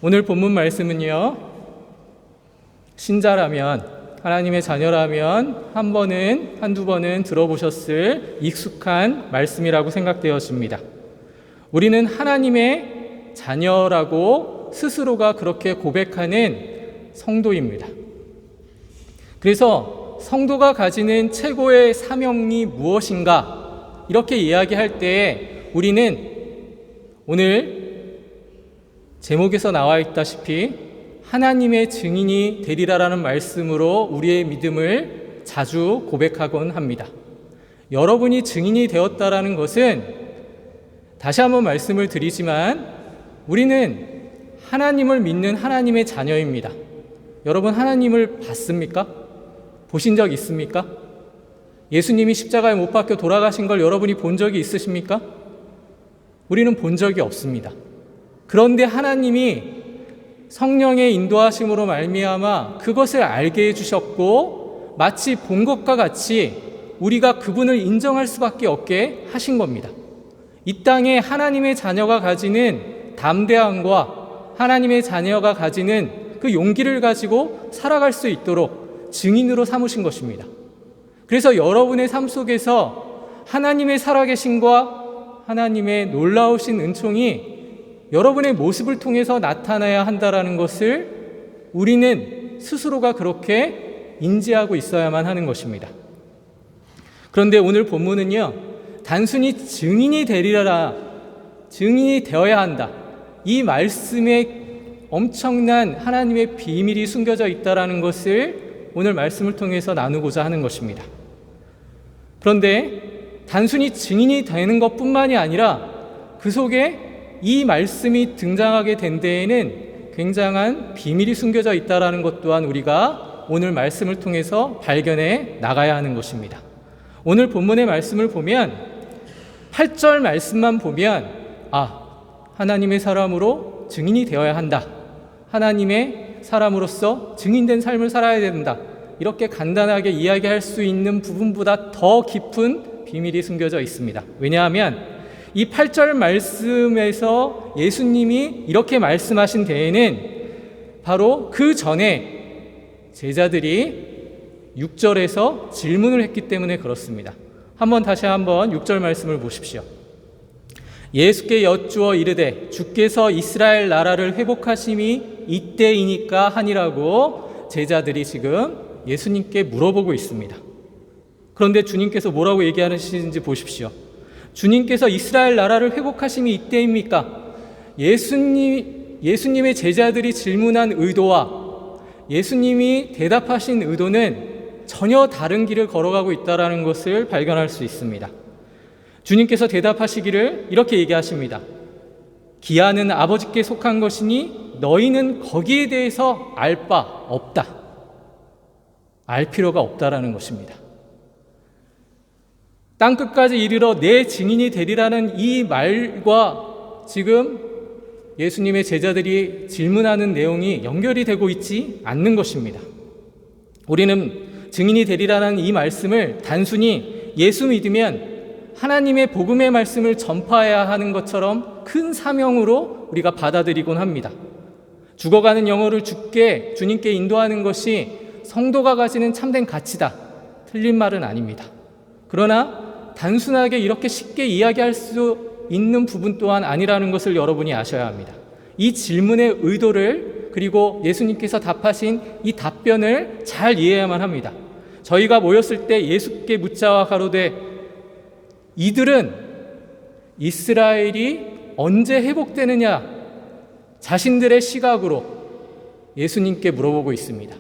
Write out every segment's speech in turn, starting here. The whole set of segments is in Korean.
오늘 본문 말씀은요, 신자라면, 하나님의 자녀라면 한두 번은 들어보셨을 익숙한 말씀이라고 생각되어집니다. 우리는 하나님의 자녀라고 스스로가 그렇게 고백하는 성도입니다. 그래서 성도가 가지는 최고의 사명이 무엇인가, 이렇게 이야기할 때 우리는 오늘 제목에서 나와 있다시피 하나님의 증인이 되리라라는 말씀으로 우리의 믿음을 자주 고백하곤 합니다. 여러분이 증인이 되었다라는 것은, 다시 한번 말씀을 드리지만, 우리는 하나님을 믿는 하나님의 자녀입니다. 여러분, 하나님을 봤습니까? 보신 적 있습니까? 예수님이 십자가에 못 박혀 돌아가신 걸 여러분이 본 적이 있으십니까? 우리는 본 적이 없습니다. 그런데 하나님이 성령의 인도하심으로 말미암아 그것을 알게 해주셨고, 마치 본 것과 같이 우리가 그분을 인정할 수밖에 없게 하신 겁니다. 이 땅에 하나님의 자녀가 가지는 담대함과 하나님의 자녀가 가지는 그 용기를 가지고 살아갈 수 있도록 증인으로 삼으신 것입니다. 그래서 여러분의 삶 속에서 하나님의 살아계심과 하나님의 놀라우신 은총이 여러분의 모습을 통해서 나타나야 한다라는 것을 우리는 스스로가 그렇게 인지하고 있어야만 하는 것입니다. 그런데 오늘 본문은요, 단순히 증인이 되리라, 증인이 되어야 한다, 이 말씀에 엄청난 하나님의 비밀이 숨겨져 있다라는 것을 오늘 말씀을 통해서 나누고자 하는 것입니다. 그런데 단순히 증인이 되는 것뿐만이 아니라 그 속에 이 말씀이 등장하게 된 데에는 굉장한 비밀이 숨겨져 있다는 것 또한 우리가 오늘 말씀을 통해서 발견해 나가야 하는 것입니다. 오늘 본문의 말씀을 보면 8절 말씀만 보면 하나님의 사람으로 증인이 되어야 한다, 하나님의 사람으로서 증인된 삶을 살아야 된다, 이렇게 간단하게 이야기할 수 있는 부분보다 더 깊은 비밀이 숨겨져 있습니다. 왜냐하면 이 8절 말씀에서 예수님이 이렇게 말씀하신 데에는 바로 그 전에 제자들이 6절에서 질문을 했기 때문에 그렇습니다. 다시 한번 6절 말씀을 보십시오. 예수께 여쭈어 이르되 주께서 이스라엘 나라를 회복하심이 이때이니까 하니라고 제자들이 지금 예수님께 물어보고 있습니다. 그런데 주님께서 뭐라고 얘기하시는지 보십시오. 주님께서 이스라엘 나라를 회복하심이 이때입니까? 예수님의 제자들이 질문한 의도와 예수님이 대답하신 의도는 전혀 다른 길을 걸어가고 있다는 것을 발견할 수 있습니다. 주님께서 대답하시기를 이렇게 얘기하십니다. 기아는 아버지께 속한 것이니 너희는 거기에 대해서 알 바 없다. 알 필요가 없다라는 것입니다. 땅끝까지 이르러 내 증인이 되리라는 이 말과 지금 예수님의 제자들이 질문하는 내용이 연결이 되고 있지 않는 것입니다. 우리는 증인이 되리라는 이 말씀을 단순히 예수 믿으면 하나님의 복음의 말씀을 전파해야 하는 것처럼 큰 사명으로 우리가 받아들이곤 합니다. 죽어가는 영혼을 주님께 인도하는 것이 성도가 가지는 참된 가치다, 틀린 말은 아닙니다. 그러나 단순하게 이렇게 쉽게 이야기할 수 있는 부분 또한 아니라는 것을 여러분이 아셔야 합니다. 이 질문의 의도를, 그리고 예수님께서 답하신 이 답변을 잘 이해해야만 합니다. 저희가 모였을 때 예수께 묻자와 가로되 이들은 이스라엘이 언제 회복되느냐, 자신들의 시각으로 예수님께 물어보고 있습니다.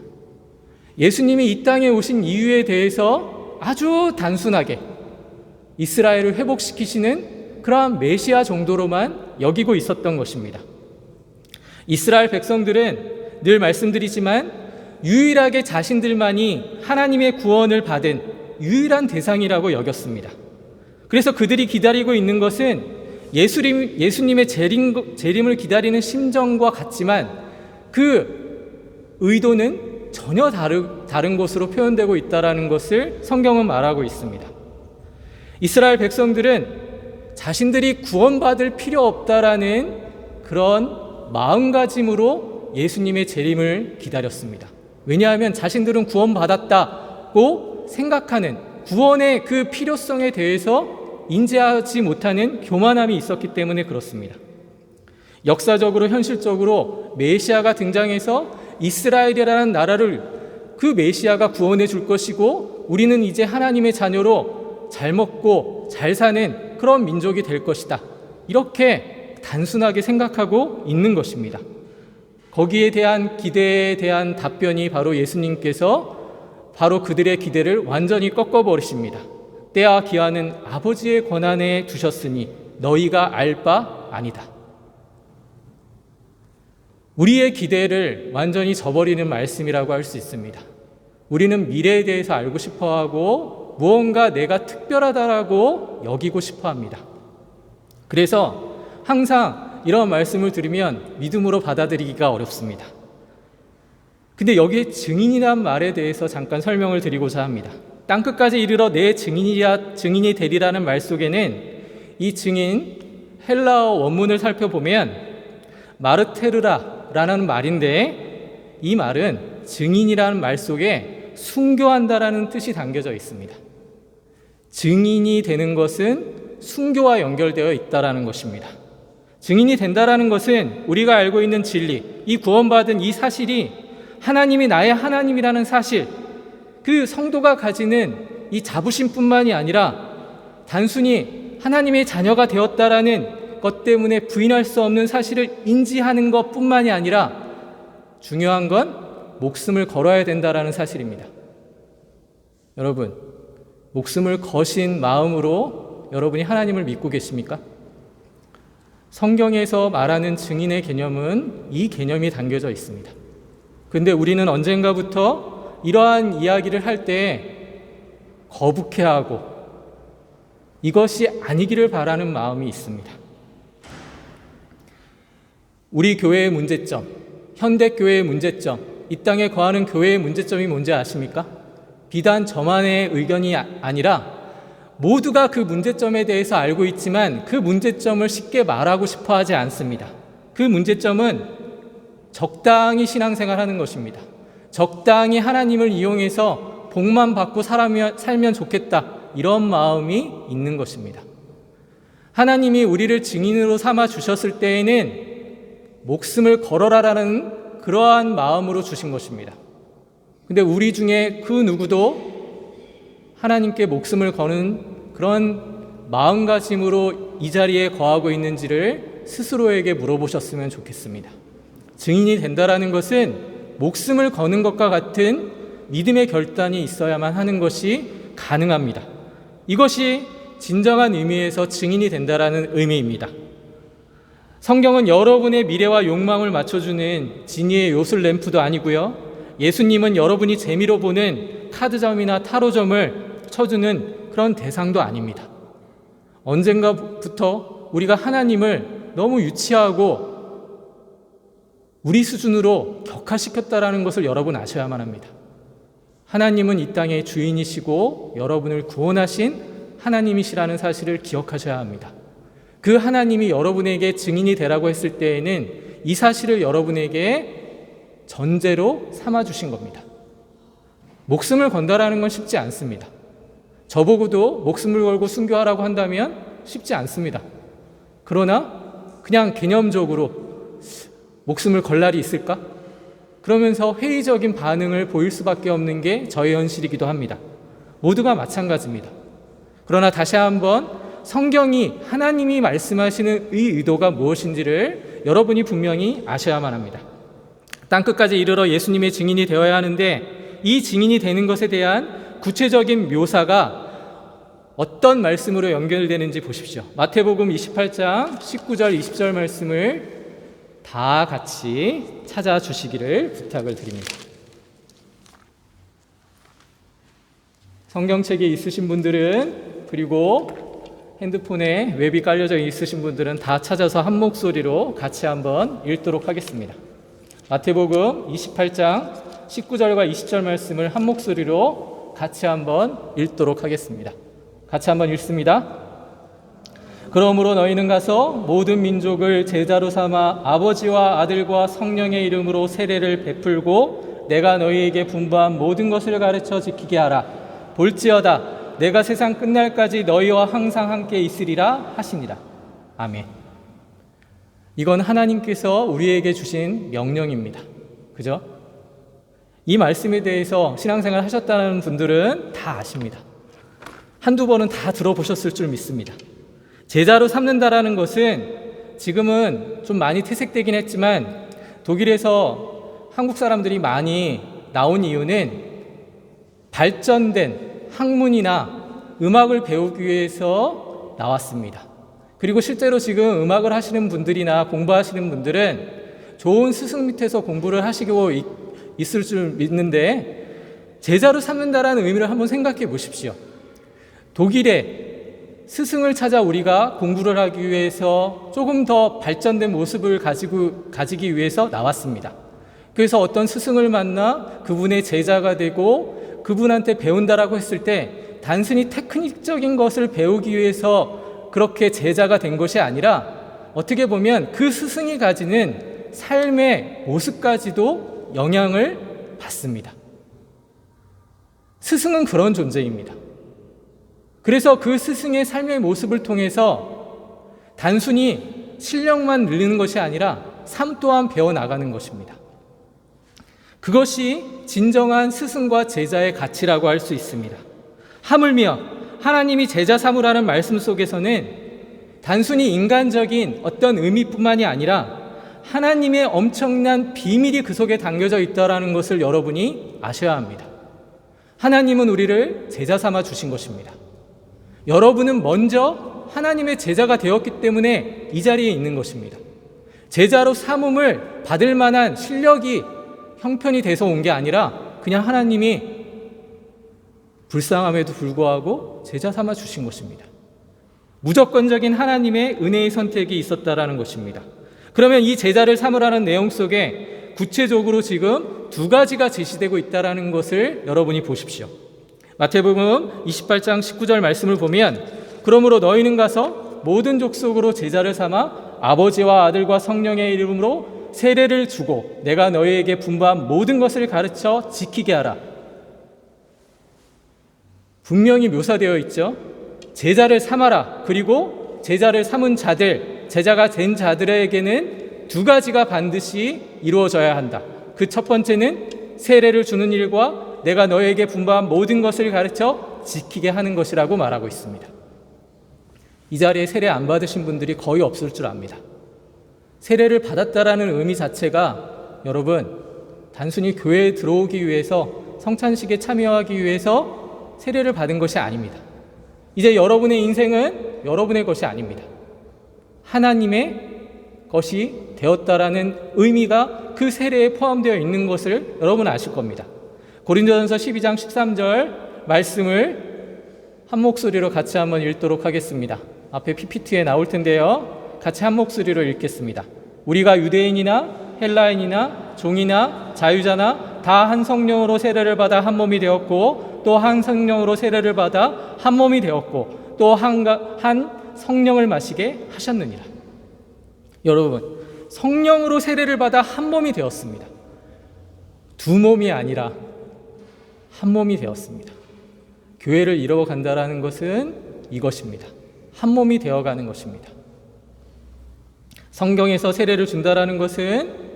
예수님이 이 땅에 오신 이유에 대해서 아주 단순하게 이스라엘을 회복시키시는 그러한 메시아 정도로만 여기고 있었던 것입니다. 이스라엘 백성들은 늘 말씀드리지만 유일하게 자신들만이 하나님의 구원을 받은 유일한 대상이라고 여겼습니다. 그래서 그들이 기다리고 있는 것은 예수님의 재림을 기다리는 심정과 같지만 그 의도는 전혀 다른 것으로 표현되고 있다는 것을 성경은 말하고 있습니다. 이스라엘 백성들은 자신들이 구원받을 필요 없다라는 그런 마음가짐으로 예수님의 재림을 기다렸습니다. 왜냐하면 자신들은 구원받았다고 생각하는 구원의 그 필요성에 대해서 인지하지 못하는 교만함이 있었기 때문에 그렇습니다. 역사적으로 현실적으로 메시아가 등장해서 이스라엘이라는 나라를 그 메시아가 구원해 줄 것이고 우리는 이제 하나님의 자녀로 잘 먹고 잘 사는 그런 민족이 될 것이다. 이렇게 단순하게 생각하고 있는 것입니다. 거기에 대한 기대에 대한 답변이 바로 예수님께서 바로 그들의 기대를 완전히 꺾어버리십니다. 때와 기한은 아버지의 권한에 두셨으니 너희가 알 바 아니다. 우리의 기대를 완전히 저버리는 말씀이라고 할 수 있습니다. 우리는 미래에 대해서 알고 싶어하고 무언가 내가 특별하다라고 여기고 싶어합니다. 그래서 항상 이런 말씀을 들으면 믿음으로 받아들이기가 어렵습니다. 근데 여기에 증인이란 말에 대해서 잠깐 설명을 드리고자 합니다. 땅끝까지 이르러 내 증인이 되리라는 말 속에는 이 증인 헬라어 원문을 살펴보면 마르테르라라는 말인데 이 말은 증인이라는 말 속에 순교한다라는 뜻이 담겨져 있습니다. 증인이 되는 것은 순교와 연결되어 있다라는 것입니다. 증인이 된다라는 것은 우리가 알고 있는 진리, 이 구원받은 이 사실이 하나님이 나의 하나님이라는 사실, 그 성도가 가지는 이 자부심뿐만이 아니라 단순히 하나님의 자녀가 되었다라는 것 때문에 부인할 수 없는 사실을 인지하는 것뿐만이 아니라 중요한 건 목숨을 걸어야 된다라는 사실입니다. 여러분, 목숨을 거신 마음으로 여러분이 하나님을 믿고 계십니까? 성경에서 말하는 증인의 개념은 이 개념이 담겨져 있습니다. 근데 우리는 언젠가부터 이러한 이야기를 할 때 거북해하고 이것이 아니기를 바라는 마음이 있습니다. 우리 교회의 문제점, 현대교회의 문제점, 이 땅에 거하는 교회의 문제점이 뭔지 아십니까? 비단 저만의 의견이 아니라 모두가 그 문제점에 대해서 알고 있지만 그 문제점을 쉽게 말하고 싶어 하지 않습니다. 그 문제점은 적당히 신앙생활하는 것입니다. 적당히 하나님을 이용해서 복만 받고 살면 좋겠다, 이런 마음이 있는 것입니다. 하나님이 우리를 증인으로 삼아 주셨을 때에는 목숨을 걸어라라는 그러한 마음으로 주신 것입니다. 근데 우리 중에 그 누구도 하나님께 목숨을 거는 그런 마음가짐으로 이 자리에 거하고 있는지를 스스로에게 물어보셨으면 좋겠습니다. 증인이 된다라는 것은 목숨을 거는 것과 같은 믿음의 결단이 있어야만 하는 것이 가능합니다. 이것이 진정한 의미에서 증인이 된다라는 의미입니다. 성경은 여러분의 미래와 욕망을 맞춰주는 진리의 요술 램프도 아니고요. 예수님은 여러분이 재미로 보는 카드점이나 타로점을 쳐주는 그런 대상도 아닙니다. 언젠가부터 우리가 하나님을 너무 유치하고 우리 수준으로 격화시켰다라는 것을 여러분 아셔야만 합니다. 하나님은 이 땅의 주인이시고 여러분을 구원하신 하나님이시라는 사실을 기억하셔야 합니다. 그 하나님이 여러분에게 증인이 되라고 했을 때에는 이 사실을 여러분에게 전제로 삼아주신 겁니다. 목숨을 건다라는 건 쉽지 않습니다. 저보고도 목숨을 걸고 순교하라고 한다면 쉽지 않습니다. 그러나 그냥 개념적으로 목숨을 걸 날이 있을까? 그러면서 회의적인 반응을 보일 수밖에 없는 게 저의 현실이기도 합니다. 모두가 마찬가지입니다. 그러나 다시 한번 성경이 하나님이 말씀하시는 이 의도가 무엇인지를 여러분이 분명히 아셔야만 합니다. 땅끝까지 이르러 예수님의 증인이 되어야 하는데 이 증인이 되는 것에 대한 구체적인 묘사가 어떤 말씀으로 연결되는지 보십시오. 마태복음 28장 19절 20절 말씀을 다 같이 찾아주시기를 부탁을 드립니다. 성경책이 있으신 분들은, 그리고 핸드폰에 웹이 깔려져 있으신 분들은 다 찾아서 한 목소리로 같이 한번 읽도록 하겠습니다. 마태복음 28장 19절과 20절 말씀을 한 목소리로 같이 한번 읽도록 하겠습니다. 같이 한번 읽습니다. 그러므로 너희는 가서 모든 민족을 제자로 삼아 아버지와 아들과 성령의 이름으로 세례를 베풀고 내가 너희에게 분부한 모든 것을 가르쳐 지키게 하라. 볼지어다 내가 세상 끝날까지 너희와 항상 함께 있으리라 하시니라. 아멘. 이건 하나님께서 우리에게 주신 명령입니다. 그죠? 이 말씀에 대해서 신앙생활 하셨다는 분들은 다 아십니다. 한두 번은 다 들어보셨을 줄 믿습니다. 제자로 삼는다라는 것은 지금은 좀 많이 퇴색되긴 했지만 독일에서 한국 사람들이 많이 나온 이유는 발전된 학문이나 음악을 배우기 위해서 나왔습니다. 그리고 실제로 지금 음악을 하시는 분들이나 공부하시는 분들은 좋은 스승 밑에서 공부를 하시고 있을 줄 믿는데 제자로 삼는다라는 의미를 한번 생각해 보십시오. 독일에 스승을 찾아 우리가 공부를 하기 위해서 조금 더 발전된 모습을 가지기 위해서 나왔습니다. 그래서 어떤 스승을 만나 그분의 제자가 되고 그분한테 배운다라고 했을 때 단순히 테크닉적인 것을 배우기 위해서 그렇게 제자가 된 것이 아니라 어떻게 보면 그 스승이 가지는 삶의 모습까지도 영향을 받습니다. 스승은 그런 존재입니다. 그래서 그 스승의 삶의 모습을 통해서 단순히 실력만 늘리는 것이 아니라 삶 또한 배워나가는 것입니다. 그것이 진정한 스승과 제자의 가치라고 할 수 있습니다. 하물며 하나님이 제자 삼으라는 말씀 속에서는 단순히 인간적인 어떤 의미뿐만이 아니라 하나님의 엄청난 비밀이 그 속에 담겨져 있다는 것을 여러분이 아셔야 합니다. 하나님은 우리를 제자 삼아 주신 것입니다. 여러분은 먼저 하나님의 제자가 되었기 때문에 이 자리에 있는 것입니다. 제자로 삼음을 받을 만한 실력이 형편이 돼서 온 게 아니라 그냥 하나님이 불쌍함에도 불구하고 제자 삼아 주신 것입니다. 무조건적인 하나님의 은혜의 선택이 있었다라는 것입니다. 그러면 이 제자를 삼으라는 내용 속에 구체적으로 지금 두 가지가 제시되고 있다라는 것을 여러분이 보십시오. 마태복음 28장 19절 말씀을 보면 그러므로 너희는 가서 모든 족속으로 제자를 삼아 아버지와 아들과 성령의 이름으로 세례를 주고 내가 너희에게 분부한 모든 것을 가르쳐 지키게 하라. 분명히 묘사되어 있죠. 제자를 삼아라. 그리고 제자를 삼은 자들, 제자가 된 자들에게는 두 가지가 반드시 이루어져야 한다. 그 첫 번째는 세례를 주는 일과 내가 너에게 분부한 모든 것을 가르쳐 지키게 하는 것이라고 말하고 있습니다. 이 자리에 세례 안 받으신 분들이 거의 없을 줄 압니다. 세례를 받았다라는 의미 자체가 여러분 단순히 교회에 들어오기 위해서 성찬식에 참여하기 위해서 세례를 받은 것이 아닙니다. 이제 여러분의 인생은 여러분의 것이 아닙니다. 하나님의 것이 되었다라는 의미가 그 세례에 포함되어 있는 것을 여러분 아실 겁니다. 고린도전서 12장 13절 말씀을 한 목소리로 같이 한번 읽도록 하겠습니다. 앞에 PPT에 나올 텐데요. 같이 한 목소리로 읽겠습니다. 우리가 유대인이나 헬라인이나 종이나 자유자나 다 한 성령으로 세례를 받아 한 몸이 되었고 또 한 성령으로 세례를 받아 한 몸이 되었고 또 한 성령을 마시게 하셨느니라. 여러분, 성령으로 세례를 받아 한 몸이 되었습니다. 두 몸이 아니라 한 몸이 되었습니다. 교회를 이뤄간다라는 것은 이것입니다. 한 몸이 되어가는 것입니다. 성경에서 세례를 준다라는 것은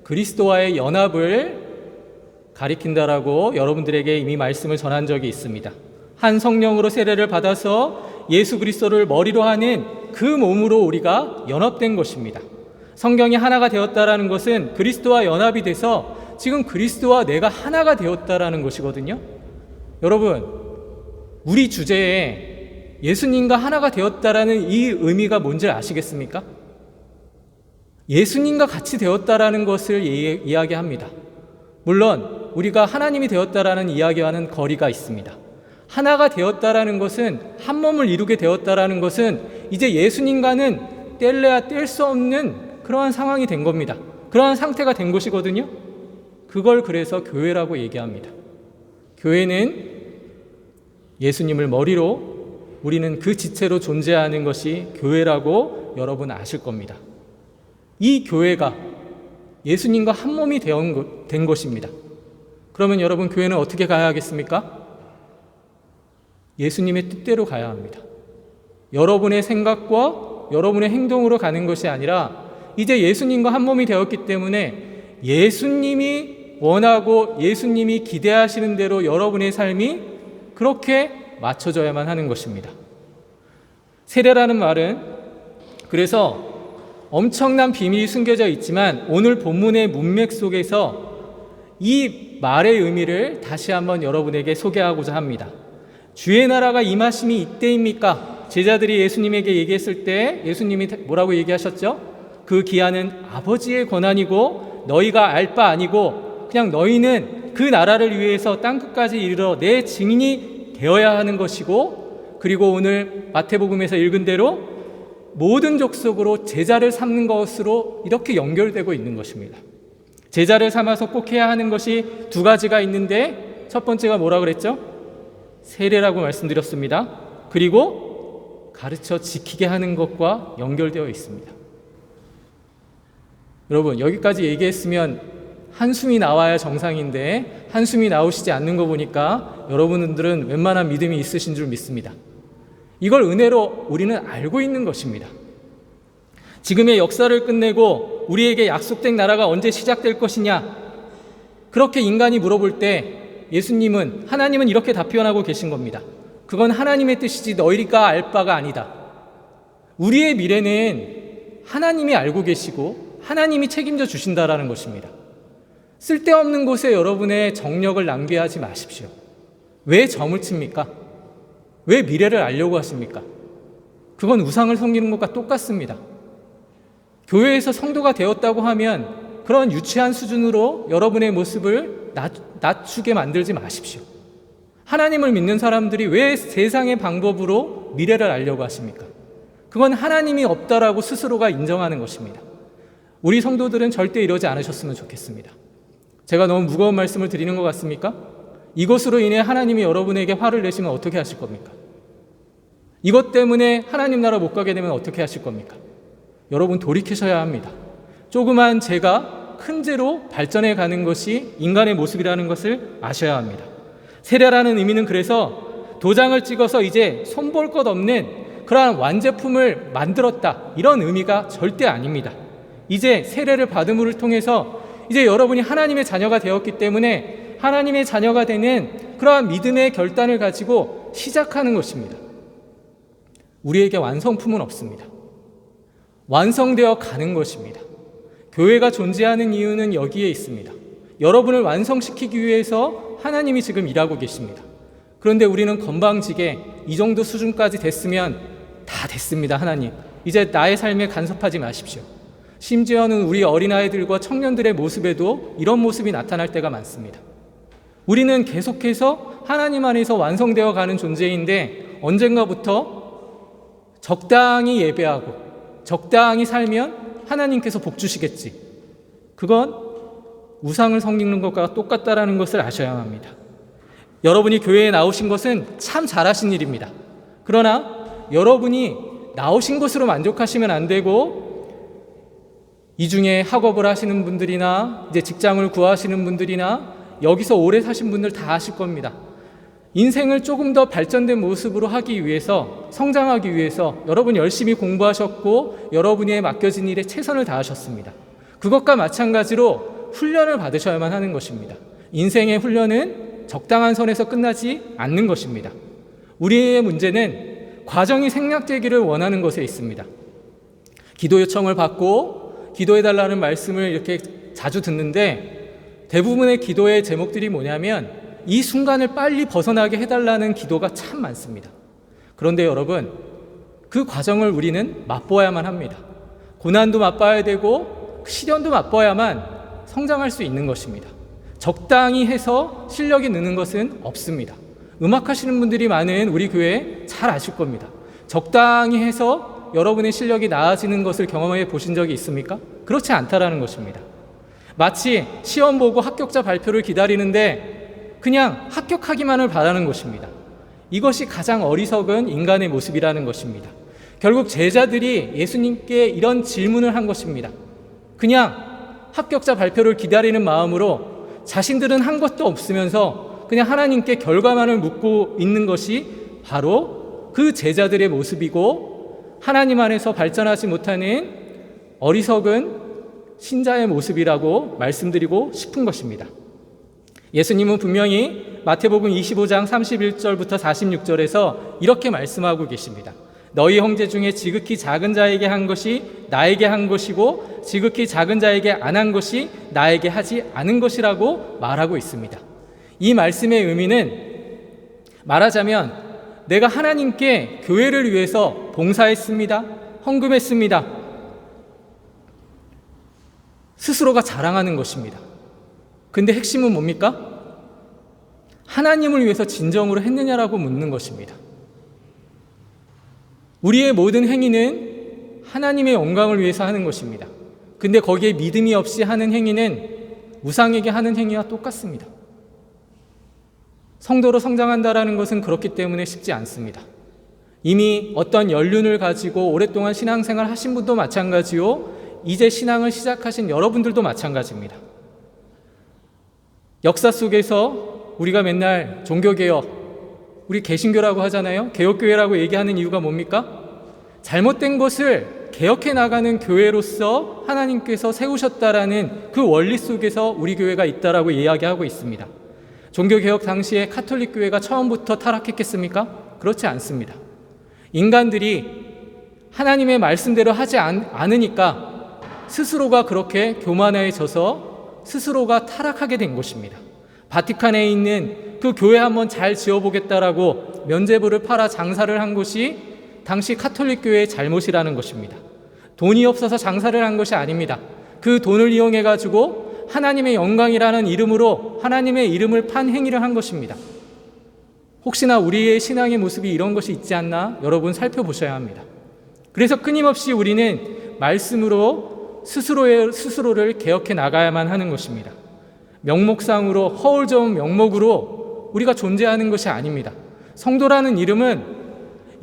그리스도와의 연합을 가리킨다라고 여러분들에게 이미 말씀을 전한 적이 있습니다. 한 성령으로 세례를 받아서 예수 그리스도를 머리로 하는 그 몸으로 우리가 연합된 것입니다. 성경이 하나가 되었다라는 것은 그리스도와 연합이 돼서 지금 그리스도와 내가 하나가 되었다라는 것이거든요. 여러분, 우리 주제에 예수님과 하나가 되었다라는 이 의미가 뭔지 아시겠습니까? 예수님과 같이 되었다라는 것을 이야기합니다. 물론 우리가 하나님이 되었다라는 이야기와는 거리가 있습니다. 하나가 되었다라는 것은 한 몸을 이루게 되었다라는 것은 이제 예수님과는 뗄래야 뗄 수 없는 그러한 상황이 된 겁니다. 그러한 상태가 된 것이거든요. 그걸 그래서 교회라고 얘기합니다. 교회는 예수님을 머리로 우리는 그 지체로 존재하는 것이 교회라고 여러분 아실 겁니다. 이 교회가 예수님과 한 몸이 된 것입니다. 그러면 여러분, 교회는 어떻게 가야 하겠습니까? 예수님의 뜻대로 가야 합니다. 여러분의 생각과 여러분의 행동으로 가는 것이 아니라 이제 예수님과 한 몸이 되었기 때문에 예수님이 원하고 예수님이 기대하시는 대로 여러분의 삶이 그렇게 맞춰져야만 하는 것입니다. 세례라는 말은 그래서 엄청난 비밀이 숨겨져 있지만 오늘 본문의 문맥 속에서 이 말의 의미를 다시 한번 여러분에게 소개하고자 합니다. 주의 나라가 임하심이 이때입니까? 제자들이 예수님에게 얘기했을 때 예수님이 뭐라고 얘기하셨죠? 그 기한은 아버지의 권한이고 너희가 알 바 아니고 그냥 너희는 그 나라를 위해서 땅끝까지 이르러 내 증인이 되어야 하는 것이고, 그리고 오늘 마태복음에서 읽은 대로 모든 족속으로 제자를 삼는 것으로 이렇게 연결되고 있는 것입니다. 제자를 삼아서 꼭 해야 하는 것이 두 가지가 있는데 첫 번째가 뭐라 그랬죠? 세례라고 말씀드렸습니다. 그리고 가르쳐 지키게 하는 것과 연결되어 있습니다. 여러분, 여기까지 얘기했으면 한숨이 나와야 정상인데 한숨이 나오시지 않는 거 보니까 여러분들은 웬만한 믿음이 있으신 줄 믿습니다. 이걸 은혜로 우리는 알고 있는 것입니다. 지금의 역사를 끝내고 우리에게 약속된 나라가 언제 시작될 것이냐, 그렇게 인간이 물어볼 때 예수님은, 하나님은 이렇게 답변하고 계신 겁니다. 그건 하나님의 뜻이지 너희가 알 바가 아니다. 우리의 미래는 하나님이 알고 계시고 하나님이 책임져 주신다라는 것입니다. 쓸데없는 곳에 여러분의 정력을 낭비하지 마십시오. 왜 점을 칩니까? 왜 미래를 알려고 하십니까? 그건 우상을 섬기는 것과 똑같습니다. 교회에서 성도가 되었다고 하면 그런 유치한 수준으로 여러분의 모습을 낮추게 만들지 마십시오. 하나님을 믿는 사람들이 왜 세상의 방법으로 미래를 알려고 하십니까? 그건 하나님이 없다라고 스스로가 인정하는 것입니다. 우리 성도들은 절대 이러지 않으셨으면 좋겠습니다. 제가 너무 무거운 말씀을 드리는 것 같습니까? 이것으로 인해 하나님이 여러분에게 화를 내시면 어떻게 하실 겁니까? 이것 때문에 하나님 나라 못 가게 되면 어떻게 하실 겁니까? 여러분, 돌이키셔야 합니다. 조그만 죄가 큰 죄로 발전해 가는 것이 인간의 모습이라는 것을 아셔야 합니다. 세례라는 의미는 그래서 도장을 찍어서 이제 손볼 것 없는 그러한 완제품을 만들었다, 이런 의미가 절대 아닙니다. 이제 세례를 받음을 통해서 이제 여러분이 하나님의 자녀가 되었기 때문에 하나님의 자녀가 되는 그러한 믿음의 결단을 가지고 시작하는 것입니다. 우리에게 완성품은 없습니다. 완성되어 가는 것입니다. 교회가 존재하는 이유는 여기에 있습니다. 여러분을 완성시키기 위해서 하나님이 지금 일하고 계십니다. 그런데 우리는 건방지게 이 정도 수준까지 됐으면 다 됐습니다. 하나님, 이제 나의 삶에 간섭하지 마십시오. 심지어는 우리 어린아이들과 청년들의 모습에도 이런 모습이 나타날 때가 많습니다. 우리는 계속해서 하나님 안에서 완성되어 가는 존재인데 언젠가부터 적당히 예배하고 적당히 살면 하나님께서 복 주시겠지, 그건 우상을 섬기는 것과 똑같다라는 것을 아셔야 합니다. 여러분이 교회에 나오신 것은 참 잘하신 일입니다. 그러나 여러분이 나오신 것으로 만족하시면 안 되고, 이 중에 학업을 하시는 분들이나 이제 직장을 구하시는 분들이나 여기서 오래 사신 분들 다 아실 겁니다. 인생을 조금 더 발전된 모습으로 하기 위해서, 성장하기 위해서 여러분이 열심히 공부하셨고 여러분이 맡겨진 일에 최선을 다하셨습니다. 그것과 마찬가지로 훈련을 받으셔야만 하는 것입니다. 인생의 훈련은 적당한 선에서 끝나지 않는 것입니다. 우리의 문제는 과정이 생략되기를 원하는 것에 있습니다. 기도 요청을 받고 기도해달라는 말씀을 이렇게 자주 듣는데 대부분의 기도의 제목들이 뭐냐면 이 순간을 빨리 벗어나게 해달라는 기도가 참 많습니다. 그런데 여러분, 그 과정을 우리는 맛보아야만 합니다. 고난도 맛봐야 되고 시련도 맛봐야만 성장할 수 있는 것입니다. 적당히 해서 실력이 느는 것은 없습니다. 음악하시는 분들이 많은 우리 교회 잘 아실 겁니다. 적당히 해서 여러분의 실력이 나아지는 것을 경험해 보신 적이 있습니까? 그렇지 않다라는 것입니다. 마치 시험 보고 합격자 발표를 기다리는데 그냥 합격하기만을 바라는 것입니다. 이것이 가장 어리석은 인간의 모습이라는 것입니다. 결국 제자들이 예수님께 이런 질문을 한 것입니다. 그냥 합격자 발표를 기다리는 마음으로 자신들은 한 것도 없으면서 그냥 하나님께 결과만을 묻고 있는 것이 바로 그 제자들의 모습이고, 하나님 안에서 발전하지 못하는 어리석은 신자의 모습이라고 말씀드리고 싶은 것입니다. 예수님은 분명히 마태복음 25장 31절부터 46절에서 이렇게 말씀하고 계십니다. 너희 형제 중에 지극히 작은 자에게 한 것이 나에게 한 것이고 지극히 작은 자에게 안 한 것이 나에게 하지 않은 것이라고 말하고 있습니다. 이 말씀의 의미는 말하자면 내가 하나님께 교회를 위해서 봉사했습니다. 헌금했습니다. 스스로가 자랑하는 것입니다. 근데 핵심은 뭡니까? 하나님을 위해서 진정으로 했느냐라고 묻는 것입니다. 우리의 모든 행위는 하나님의 영광을 위해서 하는 것입니다. 근데 거기에 믿음이 없이 하는 행위는 우상에게 하는 행위와 똑같습니다. 성도로 성장한다라는 것은 그렇기 때문에 쉽지 않습니다. 이미 어떤 연륜을 가지고 오랫동안 신앙생활 하신 분도 마찬가지요, 이제 신앙을 시작하신 여러분들도 마찬가지입니다. 역사 속에서 우리가 맨날 종교개혁, 우리 개신교라고 하잖아요. 개혁교회라고 얘기하는 이유가 뭡니까? 잘못된 것을 개혁해 나가는 교회로서 하나님께서 세우셨다라는 그 원리 속에서 우리 교회가 있다라고 이야기하고 있습니다. 종교개혁 당시에 카톨릭 교회가 처음부터 타락했겠습니까? 그렇지 않습니다. 인간들이 하나님의 말씀대로 하지 않으니까 스스로가 그렇게 교만해져서 스스로가 타락하게 된 것입니다. 바티칸에 있는 그 교회 한번 잘 지어보겠다라고 면죄부를 팔아 장사를 한 것이 당시 카톨릭 교회의 잘못이라는 것입니다. 돈이 없어서 장사를 한 것이 아닙니다. 그 돈을 이용해 가지고 하나님의 영광이라는 이름으로 하나님의 이름을 판 행위를 한 것입니다. 혹시나 우리의 신앙의 모습이 이런 것이 있지 않나 여러분 살펴보셔야 합니다. 그래서 끊임없이 우리는 말씀으로 스스로를 개혁해 나가야만 하는 것입니다. 명목상으로 허울 좋은 명목으로 우리가 존재하는 것이 아닙니다. 성도라는 이름은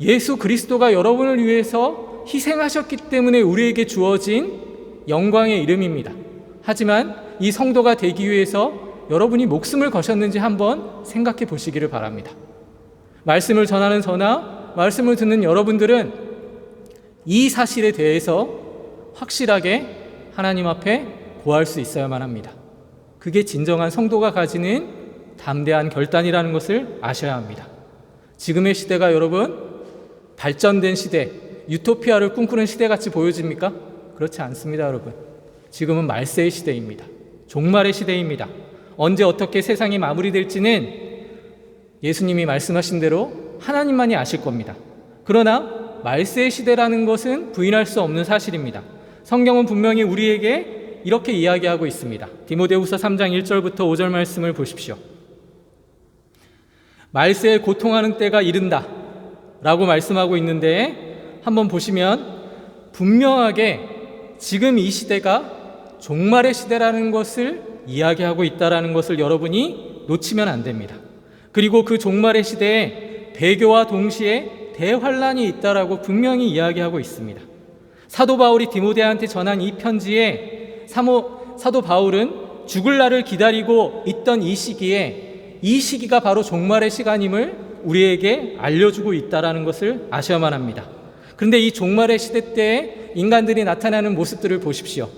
예수 그리스도가 여러분을 위해서 희생하셨기 때문에 우리에게 주어진 영광의 이름입니다. 하지만 이 성도가 되기 위해서 여러분이 목숨을 거셨는지 한번 생각해 보시기를 바랍니다. 말씀을 전하는 저나 말씀을 듣는 여러분들은 이 사실에 대해서 확실하게 하나님 앞에 고할 수 있어야만 합니다. 그게 진정한 성도가 가지는 담대한 결단이라는 것을 아셔야 합니다. 지금의 시대가 여러분 발전된 시대, 유토피아를 꿈꾸는 시대같이 보여집니까? 그렇지 않습니다, 여러분. 지금은 말세의 시대입니다. 종말의 시대입니다. 언제 어떻게 세상이 마무리될지는 예수님이 말씀하신 대로 하나님만이 아실 겁니다. 그러나 말세의 시대라는 것은 부인할 수 없는 사실입니다. 성경은 분명히 우리에게 이렇게 이야기하고 있습니다. 디모데후서 3장 1절부터 5절 말씀을 보십시오. 말세에 고통하는 때가 이른다 라고 말씀하고 있는데, 한번 보시면 분명하게 지금 이 시대가 종말의 시대라는 것을 이야기하고 있다는 것을 여러분이 놓치면 안 됩니다. 그리고 그 종말의 시대에 배교와 동시에 대환란이 있다라고 분명히 이야기하고 있습니다. 사도 바울이 디모데한테 전한 이 편지에 사도 바울은 죽을 날을 기다리고 있던 이 시기에 이 시기가 바로 종말의 시간임을 우리에게 알려주고 있다는 것을 아셔야만 합니다. 그런데 이 종말의 시대 때에 인간들이 나타나는 모습들을 보십시오.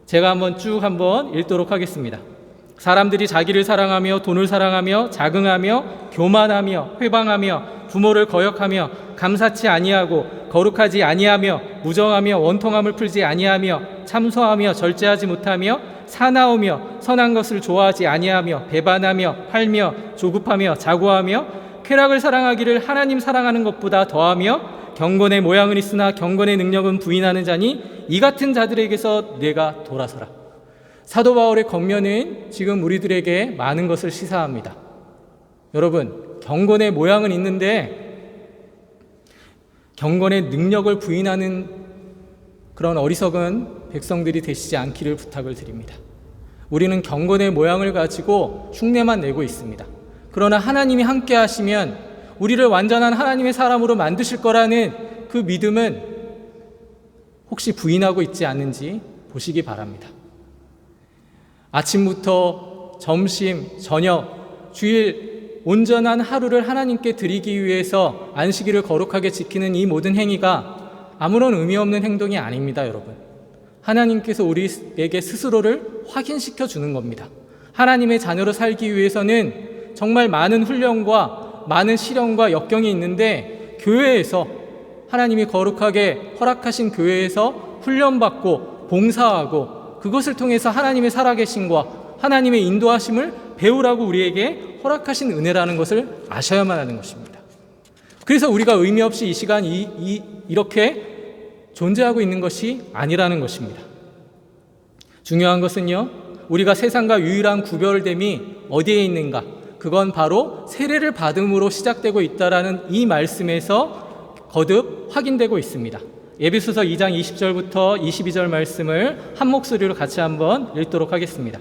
제가 한번 읽도록 하겠습니다. 사람들이 자기를 사랑하며 돈을 사랑하며 자긍하며 교만하며 회방하며 부모를 거역하며 감사치 아니하고 거룩하지 아니하며 무정하며 원통함을 풀지 아니하며 참소하며 절제하지 못하며 사나우며 선한 것을 좋아하지 아니하며 배반하며 팔며 조급하며 자고하며 쾌락을 사랑하기를 하나님 사랑하는 것보다 더하며 경건의 모양은 있으나 경건의 능력은 부인하는 자니 이 같은 자들에게서 내가 돌아서라. 사도 바울의 권면은 지금 우리들에게 많은 것을 시사합니다. 여러분, 경건의 모양은 있는데 경건의 능력을 부인하는 그런 어리석은 백성들이 되시지 않기를 부탁을 드립니다. 우리는 경건의 모양을 가지고 흉내만 내고 있습니다. 그러나 하나님이 함께 하시면 우리를 완전한 하나님의 사람으로 만드실 거라는 그 믿음은 혹시 부인하고 있지 않는지 보시기 바랍니다. 아침부터 점심, 저녁, 주일 온전한 하루를 하나님께 드리기 위해서 안식일을 거룩하게 지키는 이 모든 행위가 아무런 의미 없는 행동이 아닙니다, 여러분. 하나님께서 우리에게 스스로를 확인시켜 주는 겁니다. 하나님의 자녀로 살기 위해서는 정말 많은 훈련과 많은 시련과 역경이 있는데, 교회에서 하나님이 거룩하게 허락하신 교회에서 훈련받고 봉사하고 그것을 통해서 하나님의 살아계심과 하나님의 인도하심을 배우라고 우리에게 허락하신 은혜라는 것을 아셔야만 하는 것입니다. 그래서 우리가 의미 없이 이 시간 이렇게 존재하고 있는 것이 아니라는 것입니다. 중요한 것은요, 우리가 세상과 유일한 구별됨이 어디에 있는가? 그건 바로 세례를 받음으로 시작되고 있다라는 이 말씀에서 거듭 확인되고 있습니다. 에베소서 2장 20절부터 22절 말씀을 한 목소리로 같이 한번 읽도록 하겠습니다.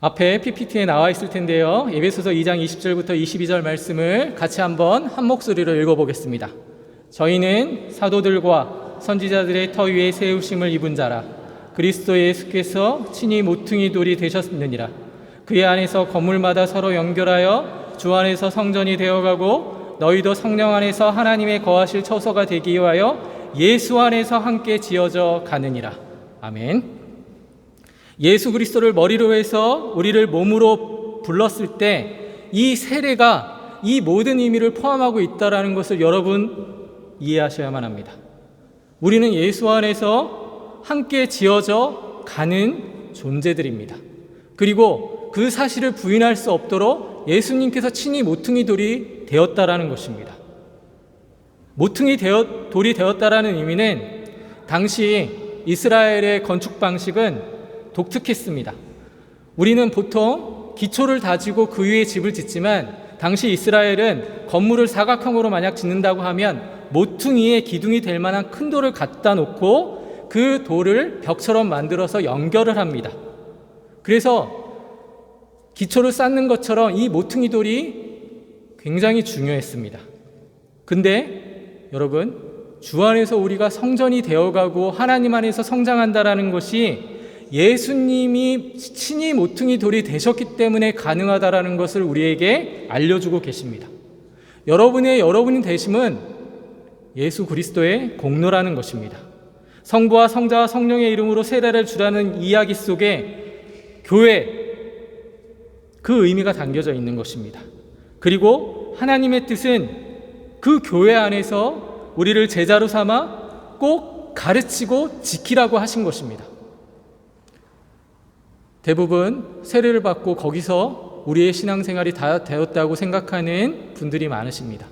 앞에 PPT에 나와 있을 텐데요. 에베소서 2장 20절부터 22절 말씀을 같이 한번 한 목소리로 읽어보겠습니다. 저희는 사도들과 선지자들의 터 위에 세우심을 입은 자라. 그리스도 예수께서 친히 모퉁이 돌이 되셨느니라. 그의 안에서 건물마다 서로 연결하여 주 안에서 성전이 되어가고 너희도 성령 안에서 하나님의 거하실 처소가 되기 위하여 예수 안에서 함께 지어져 가느니라. 아멘. 예수 그리스도를 머리로 해서 우리를 몸으로 불렀을 때 이 세례가 이 모든 의미를 포함하고 있다는 것을 여러분 이해하셔야만 합니다. 우리는 예수 안에서 함께 지어져 가는 존재들입니다. 그리고 그 사실을 부인할 수 없도록 예수님께서 친히 모퉁이 돌이 되었다라는 것입니다. 모퉁이 돌이 되었다라는 의미는 당시 이스라엘의 건축 방식은 독특했습니다. 우리는 보통 기초를 다지고 그 위에 집을 짓지만 당시 이스라엘은 건물을 사각형으로 만약 짓는다고 하면 모퉁이에 기둥이 될 만한 큰 돌을 갖다 놓고 그 돌을 벽처럼 만들어서 연결을 합니다. 그래서 기초를 쌓는 것처럼 이 모퉁이 돌이 굉장히 중요했습니다. 근데 여러분, 주 안에서 우리가 성전이 되어가고 하나님 안에서 성장한다라는 것이 예수님이 친히 모퉁이 돌이 되셨기 때문에 가능하다라는 것을 우리에게 알려주고 계십니다. 여러분이 되심은 예수 그리스도의 공로라는 것입니다. 성부와 성자와 성령의 이름으로 세례를 주라는 이야기 속에 교회, 그 의미가 담겨져 있는 것입니다. 그리고 하나님의 뜻은 그 교회 안에서 우리를 제자로 삼아 꼭 가르치고 지키라고 하신 것입니다. 대부분 세례를 받고 거기서 우리의 신앙생활이 다 되었다고 생각하는 분들이 많으십니다.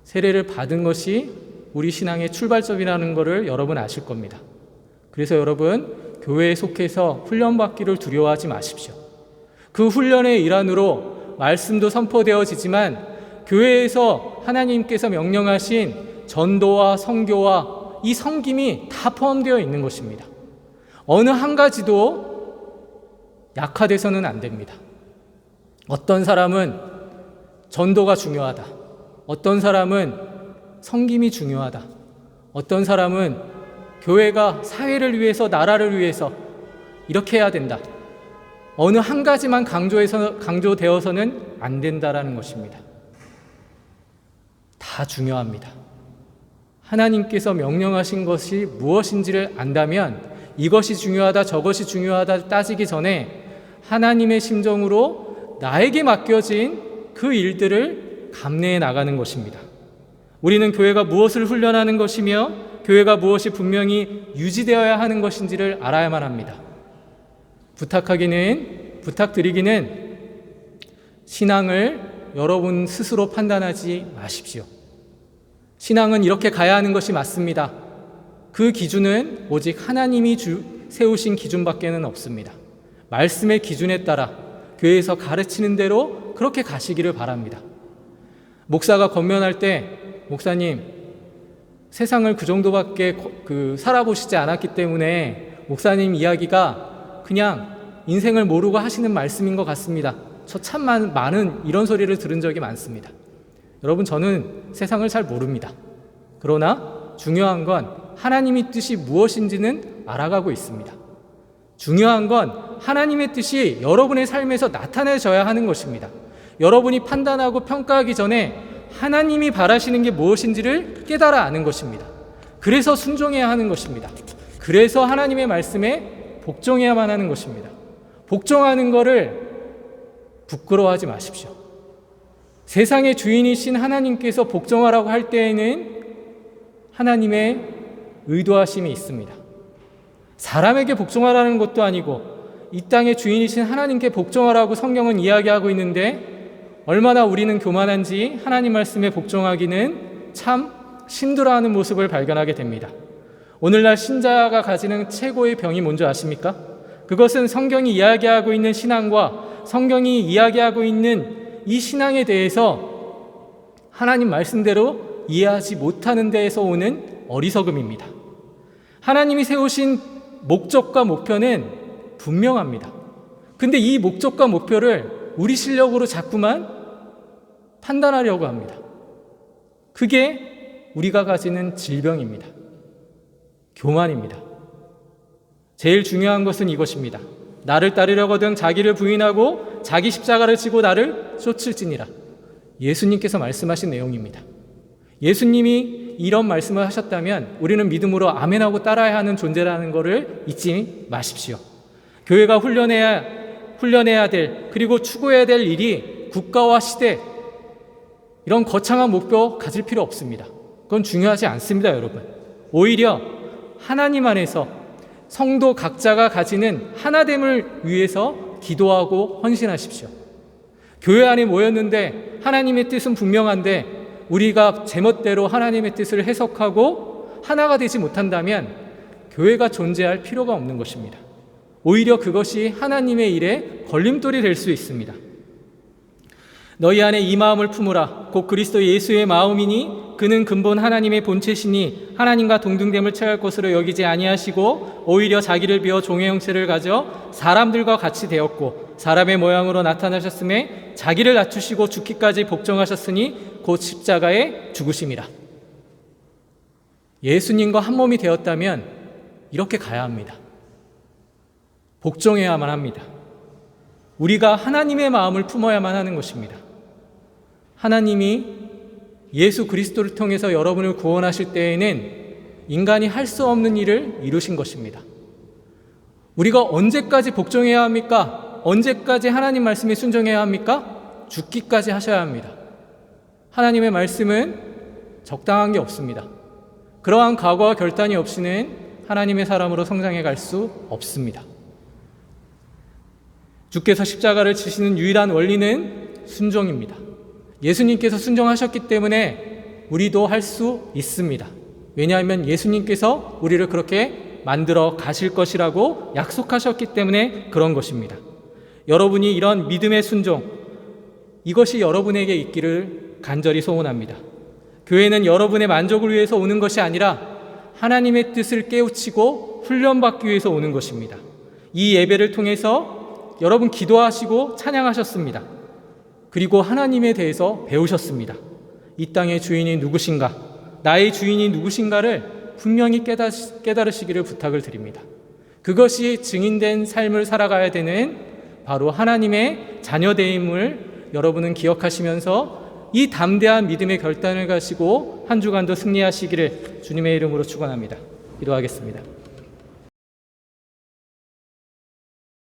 세례를 받은 것이 우리 신앙의 출발점이라는 것을 여러분 아실 겁니다. 그래서 여러분, 교회에 속해서 훈련받기를 두려워하지 마십시오. 그 훈련의 일환으로 말씀도 선포되어지지만 교회에서 하나님께서 명령하신 전도와 선교와 이 섬김이 다 포함되어 있는 것입니다. 어느 한 가지도 약화돼서는 안 됩니다. 어떤 사람은 전도가 중요하다. 어떤 사람은 섬김이 중요하다. 어떤 사람은 교회가 사회를 위해서, 나라를 위해서 이렇게 해야 된다. 어느 한 가지만 강조되어서는 안 된다라는 것입니다. 다 중요합니다. 하나님께서 명령하신 것이 무엇인지를 안다면 이것이 중요하다, 저것이 중요하다 따지기 전에 하나님의 심정으로 나에게 맡겨진 그 일들을 감내해 나가는 것입니다. 우리는 교회가 무엇을 훈련하는 것이며 교회가 무엇이 분명히 유지되어야 하는 것인지를 알아야만 합니다. 부탁드리기는 신앙을 여러분 스스로 판단하지 마십시오. 신앙은 이렇게 가야 하는 것이 맞습니다. 그 기준은 오직 하나님이 세우신 기준밖에는 없습니다. 말씀의 기준에 따라 교회에서 가르치는 대로 그렇게 가시기를 바랍니다. 목사가 권면할 때, 목사님, 세상을 그 정도밖에 살아보시지 않았기 때문에 목사님 이야기가 그냥 인생을 모르고 하시는 말씀인 것 같습니다. 저 참 많은 이런 소리를 들은 적이 많습니다. 여러분, 저는 세상을 잘 모릅니다. 그러나 중요한 건 하나님의 뜻이 무엇인지는 알아가고 있습니다. 중요한 건 하나님의 뜻이 여러분의 삶에서 나타내져야 하는 것입니다. 여러분이 판단하고 평가하기 전에 하나님이 바라시는 게 무엇인지를 깨달아 아는 것입니다. 그래서 순종해야 하는 것입니다. 그래서 하나님의 말씀에 복종해야만 하는 것입니다. 복종하는 것을 부끄러워하지 마십시오. 세상의 주인이신 하나님께서 복종하라고 할 때에는 하나님의 의도하심이 있습니다. 사람에게 복종하라는 것도 아니고 이 땅의 주인이신 하나님께 복종하라고 성경은 이야기하고 있는데 얼마나 우리는 교만한지 하나님 말씀에 복종하기는 참 힘들어하는 모습을 발견하게 됩니다. 오늘날 신자가 가지는 최고의 병이 뭔지 아십니까? 그것은 성경이 이야기하고 있는 신앙과 성경이 이야기하고 있는 이 신앙에 대해서 하나님 말씀대로 이해하지 못하는 데에서 오는 어리석음입니다. 하나님이 세우신 목적과 목표는 분명합니다. 근데 이 목적과 목표를 우리 실력으로 자꾸만 판단하려고 합니다. 그게 우리가 가지는 질병입니다. 교만입니다. 제일 중요한 것은 이것입니다. 나를 따르려거든 자기를 부인하고 자기 십자가를 지고 나를 쫓을지니라. 예수님께서 말씀하신 내용입니다. 예수님이 이런 말씀을 하셨다면 우리는 믿음으로 아멘하고 따라야 하는 존재라는 것을 잊지 마십시오. 교회가 훈련해야 될, 그리고 추구해야 될 일이 국가와 시대, 이런 거창한 목표 가질 필요 없습니다. 그건 중요하지 않습니다, 여러분. 오히려 하나님 안에서 성도 각자가 가지는 하나됨을 위해서 기도하고 헌신하십시오. 교회 안에 모였는데 하나님의 뜻은 분명한데 우리가 제멋대로 하나님의 뜻을 해석하고 하나가 되지 못한다면 교회가 존재할 필요가 없는 것입니다. 오히려 그것이 하나님의 일에 걸림돌이 될 수 있습니다. 너희 안에 이 마음을 품으라. 곧 그리스도 예수의 마음이니 그는 근본 하나님의 본체시니 하나님과 동등됨을 취할 것으로 여기지 아니하시고 오히려 자기를 비워 종의 형체를 가져 사람들과 같이 되었고 사람의 모양으로 나타나셨음에 자기를 낮추시고 죽기까지 복종하셨으니 곧 십자가에 죽으심이라. 예수님과 한 몸이 되었다면 이렇게 가야 합니다. 복종해야만 합니다. 우리가 하나님의 마음을 품어야만 하는 것입니다. 하나님이 예수 그리스도를 통해서 여러분을 구원하실 때에는 인간이 할 수 없는 일을 이루신 것입니다. 우리가 언제까지 복종해야 합니까? 언제까지 하나님 말씀에 순종해야 합니까? 죽기까지 하셔야 합니다. 하나님의 말씀은 적당한 게 없습니다. 그러한 각오와 결단이 없이는 하나님의 사람으로 성장해 갈 수 없습니다. 주께서 십자가를 지시는 유일한 원리는 순종입니다. 예수님께서 순종하셨기 때문에 우리도 할 수 있습니다. 왜냐하면 예수님께서 우리를 그렇게 만들어 가실 것이라고 약속하셨기 때문에 그런 것입니다. 여러분이 이런 믿음의 순종, 이것이 여러분에게 있기를 간절히 소원합니다. 교회는 여러분의 만족을 위해서 오는 것이 아니라 하나님의 뜻을 깨우치고 훈련받기 위해서 오는 것입니다. 이 예배를 통해서 여러분 기도하시고 찬양하셨습니다. 그리고 하나님에 대해서 배우셨습니다. 이 땅의 주인이 누구신가, 나의 주인이 누구신가를 분명히 깨달으시기를 부탁을 드립니다. 그것이 증인된 삶을 살아가야 되는 바로 하나님의 자녀됨을 여러분은 기억하시면서 이 담대한 믿음의 결단을 가지고 한 주간도 승리하시기를 주님의 이름으로 축원합니다. 기도하겠습니다.